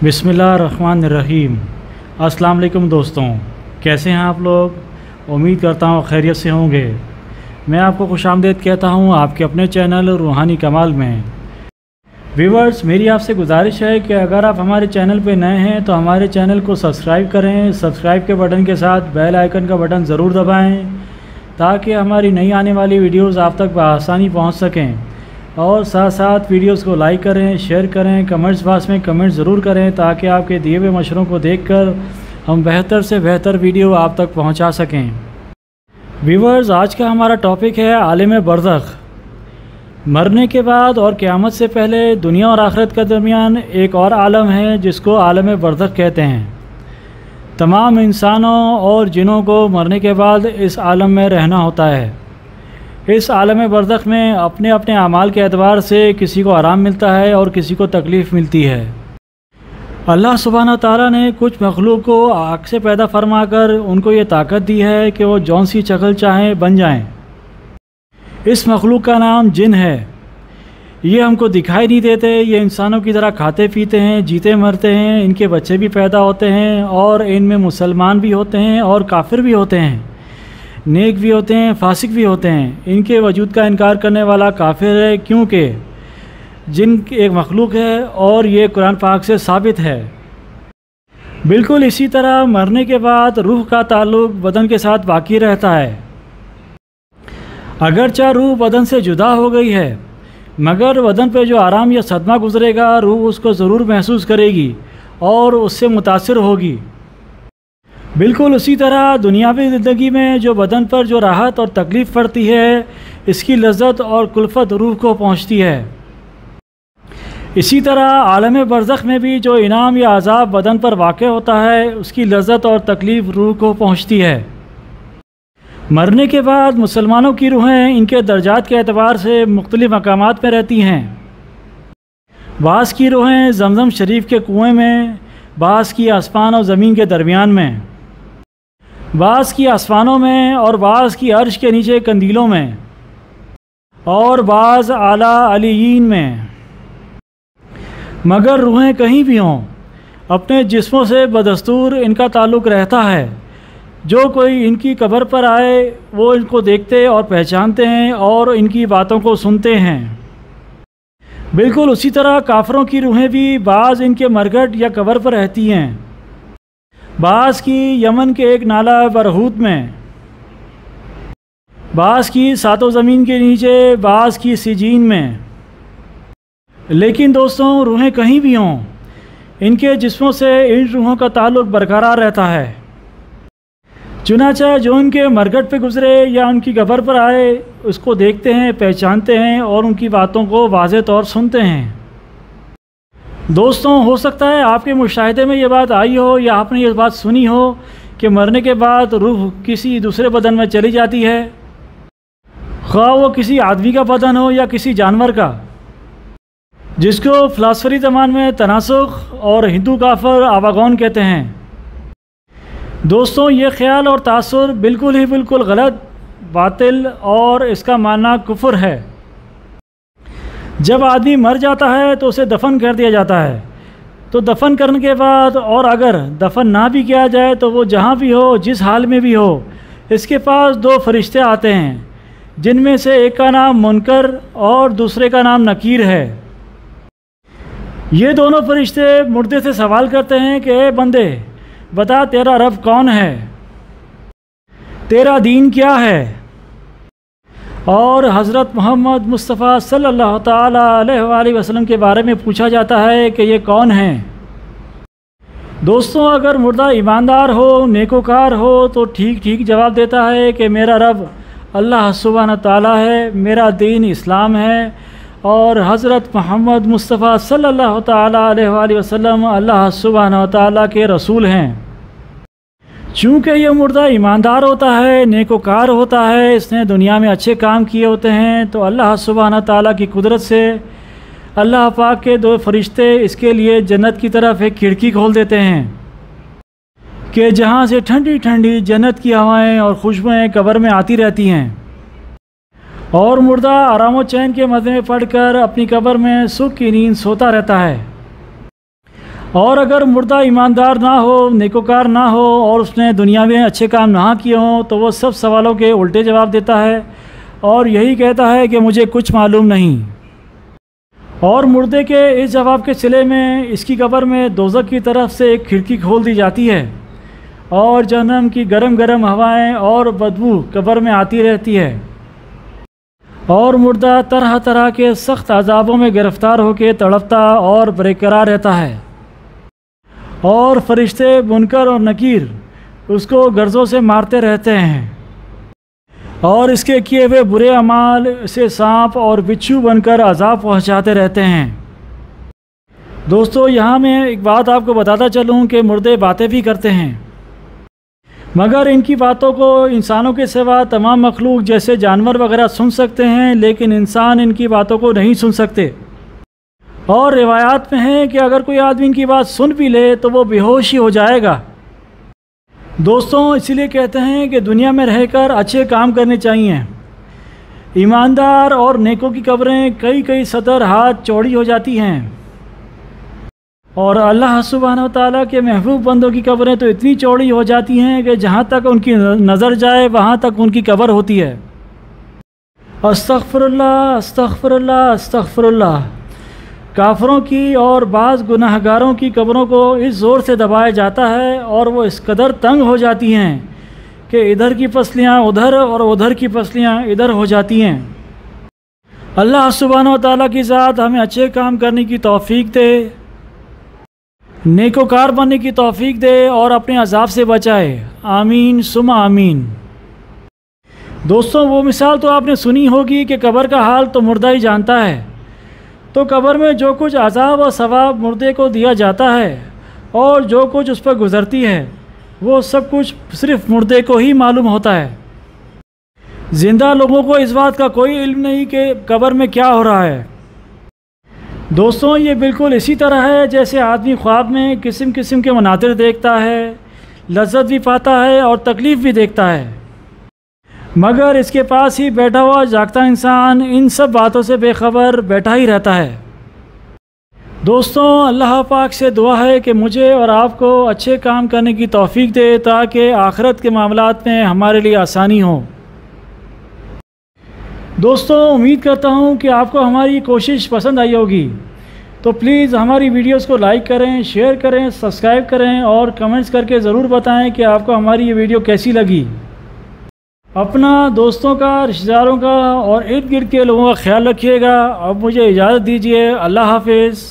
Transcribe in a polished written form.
बिस्मिल्लाहिर्रहमानिर्रहीम। अस्सलाम वालेकुम दोस्तों, कैसे हैं आप लोग? उम्मीद करता हूँ खैरियत से होंगे। मैं आपको खुशामदीद कहता हूँ आपके अपने चैनल रूहानी कमाल में। व्यूवर्स, मेरी आपसे गुजारिश है कि अगर आप हमारे चैनल पे नए हैं तो हमारे चैनल को सब्सक्राइब करें। सब्सक्राइब के बटन के साथ बेल आइकन का बटन ज़रूर दबाएँ ताकि हमारी नई आने वाली वीडियोज़ आप तक बआसानी पहुँच सकें। और साथ साथ वीडियोस को लाइक करें, शेयर करें, कमेंट्स बॉक्स में कमेंट ज़रूर करें ताकि आपके दिए हुए मशवरों को देखकर हम बेहतर से बेहतर वीडियो आप तक पहुंचा सकें। व्यूवर्स, आज का हमारा टॉपिक है आलम बरज़ख। मरने के बाद और क़यामत से पहले दुनिया और आखिरत के दरमियान एक और आलम है जिसको आलम बरज़ख कहते हैं। तमाम इंसानों और जिनों को मरने के बाद इस आलम में रहना होता है। इस आलम बरज़ख में अपने अपने अमाल के एतबार से किसी को आराम मिलता है और किसी को तकलीफ़ मिलती है। अल्लाह सुब्हानहू तआला ने कुछ मखलूक को आग से पैदा फरमाकर उनको ये ताकत दी है कि वो जौन सी शक्ल चाहें बन जाएं। इस मखलूक का नाम जिन है। ये हमको दिखाई नहीं देते, ये इंसानों की तरह खाते पीते हैं, जीते मरते हैं, इनके बच्चे भी पैदा होते हैं और इनमें मुसलमान भी होते हैं और काफिर भी होते हैं, नेक भी होते हैं, फासिक भी होते हैं। इनके वजूद का इनकार करने वाला काफिर है, क्योंकि जिन एक मखलूक है और ये कुरान पाक से साबित है। बिल्कुल इसी तरह मरने के बाद रूह का ताल्लुक़ बदन के साथ बाकी रहता है। अगरचे रूह बदन से जुदा हो गई है, मगर बदन पे जो आराम या सदमा गुजरेगा रूह उसको ज़रूर महसूस करेगी और उससे मुतासिर होगी। बिल्कुल उसी तरह दुनियावी ज़िंदगी में जो बदन पर जो राहत और तकलीफ़ पड़ती है, इसकी लज्जत और कुल्फ़त रूह को पहुंचती है। इसी तरह आलम बरज़ख में भी जो इनाम या अज़ाब बदन पर वाक़ होता है, उसकी लज्जत और तकलीफ़ रूह को पहुंचती है। मरने के बाद मुसलमानों की रूहें इनके दर्जात के एतबार से मुख्तलिफ़ मकामात में रहती हैं। बाज़ की रूहें ज़मज़म शरीफ के कुएँ में, बाज़ की आसमान और ज़मीन के दरमियान में, बाज़ की आसमानों में और बाज़ की अर्श के नीचे कंदीलों में और बाज़ आला अलीयीन में। मगर रूहें कहीं भी हों, अपने जिस्मों से बदस्तूर इनका ताल्लुक़ रहता है। जो कोई इनकी कब्र पर आए वो इनको देखते और पहचानते हैं और इनकी बातों को सुनते हैं। बिल्कुल उसी तरह काफिरों की रूहें भी बाज़ इनके मरघट या कब्र पर रहती हैं। बाज़ की यमन के एक नाला बरहूत में, बाज़ की सातों ज़मीन के नीचे, बाज़ की सिजीन में। लेकिन दोस्तों, रूहें कहीं भी हों, इनके जिस्मों से इन रूहों का ताल्लुक़ बरकरार रहता है। चुनाचा जो उनके मरघट पे गुज़रे या उनकी कब्र पर आए उसको देखते हैं, पहचानते हैं और उनकी बातों को वाज़ेह तौर सुनते हैं। दोस्तों, हो सकता है आपके मुशाहिदे में ये बात आई हो या आपने ये बात सुनी हो कि मरने के बाद रूह किसी दूसरे बदन में चली जाती है, ख्वाह वो किसी आदमी का बदन हो या किसी जानवर का, जिसको फ़िलासफ़ी ज़मान में तनासुख और हिंदू काफर आवागौन कहते हैं। दोस्तों, ये ख्याल और तासुर बिल्कुल गलत, बातिल और इसका मानना कुफ्र है। जब आदमी मर जाता है तो उसे दफन कर दिया जाता है। तो दफन करने के बाद और अगर दफन ना भी किया जाए तो वो जहाँ भी हो, जिस हाल में भी हो, इसके पास दो फरिश्ते आते हैं, जिनमें से एक का नाम मुनकर और दूसरे का नाम नकीर है। ये दोनों फरिश्ते मुर्दे से सवाल करते हैं कि ए बंदे, बता तेरा रब कौन है, तेरा दीन क्या है। और हज़रत मोहम्मद मुस्तफ़ा सल्लल्लाहु ताला अलैहि वसल्लम के बारे में पूछा जाता है कि ये कौन हैं। दोस्तों, अगर मुर्दा ईमानदार हो, नेकोकार हो तो ठीक जवाब देता है कि मेरा रब अल्लाह सुब्हानहू ताला है, मेरा दीन इस्लाम है और हज़रत मोहम्मद मुस्तफ़ा सल्लल्लाहु ताला अलैहि वसल्लम अल्लाह सुब्हानहू ताला के रसूल हैं। चूँकि यह मुर्दा ईमानदार होता है, नेकोकार होता है, इसने दुनिया में अच्छे काम किए होते हैं, तो अल्लाह सुब्हानहू ताला की कुदरत से अल्लाह पाक के दो फरिश्ते इसके लिए जन्नत की तरफ एक खिड़की खोल देते हैं कि जहाँ से ठंडी ठंडी जन्नत की हवाएं और खुशबुएँ कब्र में आती रहती हैं और मुर्दा आराम व चैन के मज़े में पड़कर अपनी कब्र में सुख की नींद सोता रहता है। और अगर मुर्दा ईमानदार ना हो, नेकोकार ना हो और उसने दुनिया में अच्छे काम ना किए हों तो वो सब सवालों के उल्टे जवाब देता है और यही कहता है कि मुझे कुछ मालूम नहीं। और मुर्दे के इस जवाब के सिले में इसकी कब्र में दोज़ख की तरफ से एक खिड़की खोल दी जाती है और जहन्नम की गरम गरम हवाएं और बदबू कब्र में आती रहती है और मुर्दा तरह तरह के सख्त अज़ाबों में गिरफ़्तार होकर तड़पता और बेकरार रहता है और फरिश्ते मुनकर और नकीर उसको गर्ज़ों से मारते रहते हैं और इसके किए हुए बुरे अमाल से सांप और बिच्छू बनकर अज़ाब पहुंचाते रहते हैं। दोस्तों, यहाँ मैं एक बात आपको बताता चलूँ कि मुर्दे बातें भी करते हैं, मगर इनकी बातों को इंसानों के सिवा तमाम मखलूक जैसे जानवर वगैरह सुन सकते हैं, लेकिन इंसान इनकी बातों को नहीं सुन सकते। और रिवायात में है कि अगर कोई आदमी इनकी बात सुन भी ले तो वो बेहोश ही हो जाएगा। दोस्तों, इसीलिए कहते हैं कि दुनिया में रहकर अच्छे काम करने चाहिए। ईमानदार और नेकों की कब्रें कई कई सतर हाथ चौड़ी हो जाती हैं और अल्लाह सुब्हानहू व तआला के महबूब बंदों की कब्रें तो इतनी चौड़ी हो जाती हैं कि जहाँ तक उनकी नज़र जाए वहाँ तक उनकी कब्र होती है। अस्तग़फ़िरुल्लाह अस्तग़फ़िरुल्लाह अस्तग़फ़िरुल्लाह। काफरों की और बाज़ गुनाहगारों की कब्रों को इस ज़ोर से दबाया जाता है और वो इस कदर तंग हो जाती हैं कि इधर की पसलियाँ उधर और उधर की पसलियाँ इधर हो जाती हैं। अल्लाह सुब्हानहू व तआला की ज़ात हमें अच्छे काम करने की तौफ़ीक दे, नेकोकार बनने की तौफ़ीक दे और अपने अज़ाब से बचाए। आमीन सुमा आमीन। दोस्तों, वो मिसाल तो आपने सुनी होगी कि कब्र का हाल तो मुर्दा ही जानता है। तो कब्र में जो कुछ अज़ाब और सवाब मुर्दे को दिया जाता है और जो कुछ उस पर गुज़रती है वो सब कुछ सिर्फ मुर्दे को ही मालूम होता है। ज़िंदा लोगों को इस बात का कोई इल्म नहीं कि कब्र में क्या हो रहा है। दोस्तों, ये बिल्कुल इसी तरह है जैसे आदमी ख्वाब में किस्म किस्म के मनाज़िर देखता है, लज्जत भी पाता है और तकलीफ़ भी देखता है, मगर इसके पास ही बैठा हुआ जागता इंसान इन सब बातों से बेखबर बैठा ही रहता है। दोस्तों, अल्लाह पाक से दुआ है कि मुझे और आपको अच्छे काम करने की तौफ़ीक दे ताकि आखिरत के मामलात में हमारे लिए आसानी हो। दोस्तों, उम्मीद करता हूँ कि आपको हमारी कोशिश पसंद आई होगी, तो प्लीज़ हमारी वीडियोस को लाइक करें, शेयर करें, सब्सक्राइब करें और कमेंट्स करके ज़रूर बताएं कि आपको हमारी ये वीडियो कैसी लगी। अपना, दोस्तों का, रिश्तेदारों का और इर्द गिर्द के लोगों का ख्याल रखिएगा। अब मुझे इजाज़त दीजिए। अल्लाह हाफ़िज़।